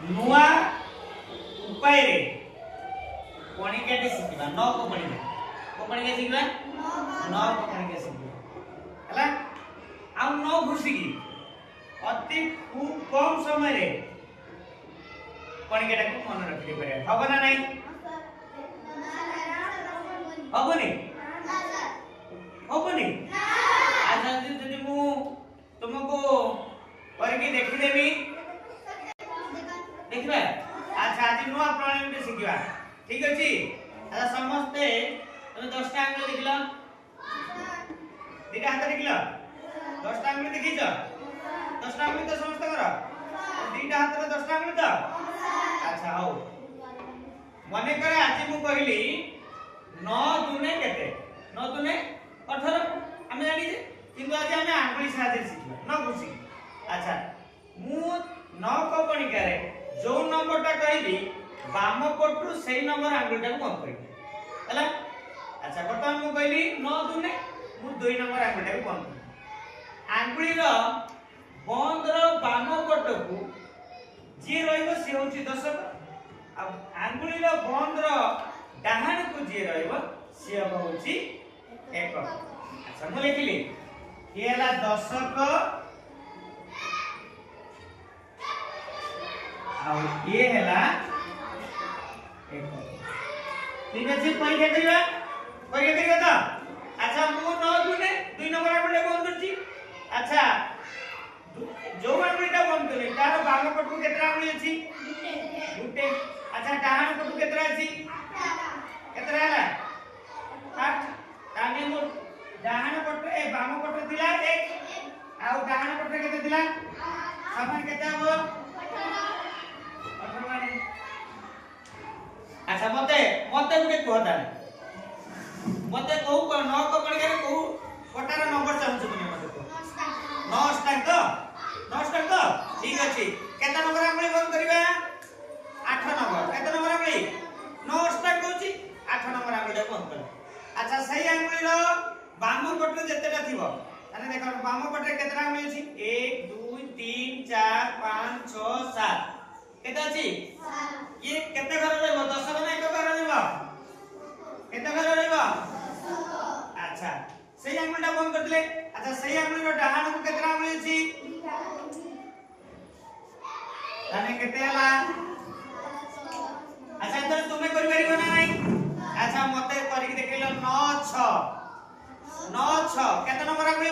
नुआ उपाय रे कणिकाटे शिखिबा न को कणिका शिखिबा न को कणिका शिखिबा हला आ न घुसिकी अति खूब कम समय रे कणिकाटा को मन रखि पारे हबो ना नहीं हबोनी हबोनी अच्छा जदि मु तुमको करके देखि देबी देखिबा अच्छा आज नुआ प्रणाली में शिखिबा ठीक अछि अच्छा समस्ते तुम 10 टा आंगुल देखिलो दीटा हाथ देखिलो 10 टा आंगुल देखिछ 10 टा आंगुल तो समस्त कर दीटा हाथ रे 10 टा आंगुल तो अच्छा हो मने करे आज मु कहली 9 दुने केते 9 दुने 18 हमें जानि जे किंतु आज हमें आंगुली साहाय्य शिखिबा न घुसी अच्छा मु 9 को कणिका रे जो नंबर टा कहबी बाम पटु सेही नंबर आंगुल टा को कम करबी हला अच्छा वर्तमान मु कहली 9 दुने मु 2 नंबर आंगुल टा को कम करबी आंगुली रो बंद रो बाम पटु को जे रहइबो से होची दशक अब आंगुली रो बंद रो डाहाण को जे रहइबो से होची एकक अच्छा मु लिखली ये हला दशक और ये हैला एक ठीक अछि परीक्षा करिबा तो अच्छा मु 9 दुने 2 नंबर आंगुल बंद करछि अच्छा जो आंगुलटा बंद करले तार बाम पटु केतरा आंगुल अछि गुटे अच्छा डाहाण पटु केतरा अछि केतरा हैला 8 ताने मु डाहाण पटु ए बाम पटु दिला 1 आ डाहाण पटु केते दिला समान केते हो अच्छा मते गुटे कहता मते कहू को न को कणिका रे कहू कोटार नंबर चाहू तुम मते को 9 स्टार तो ठीक अछि केता नंबर आंगुली बंद करबा 8 नंबर केता नंबर आंगुली 9 स्टार कहूची 8 नंबर आंगुली बंद कर अच्छा सही आंगुली रो बाम पटरे जतेटा थिबो ताने देखो बाम पटरे केतरा आंगुली अछि 1 2 3 4 5 6 7 केता अछि ये केते घर रहइबो 10 ना एक घर रहइबो केते घर रहइबो 10 अच्छा सही आंगुलटा बंद कर दिले अच्छा सही आंगुल रो डाहाण को केतरा आंगुल अछि ताने केते हला अच्छा तो तुमे करि परिबो ना नहीं अच्छा मते करि देखिलो 9 6 केते नंबर आंगुल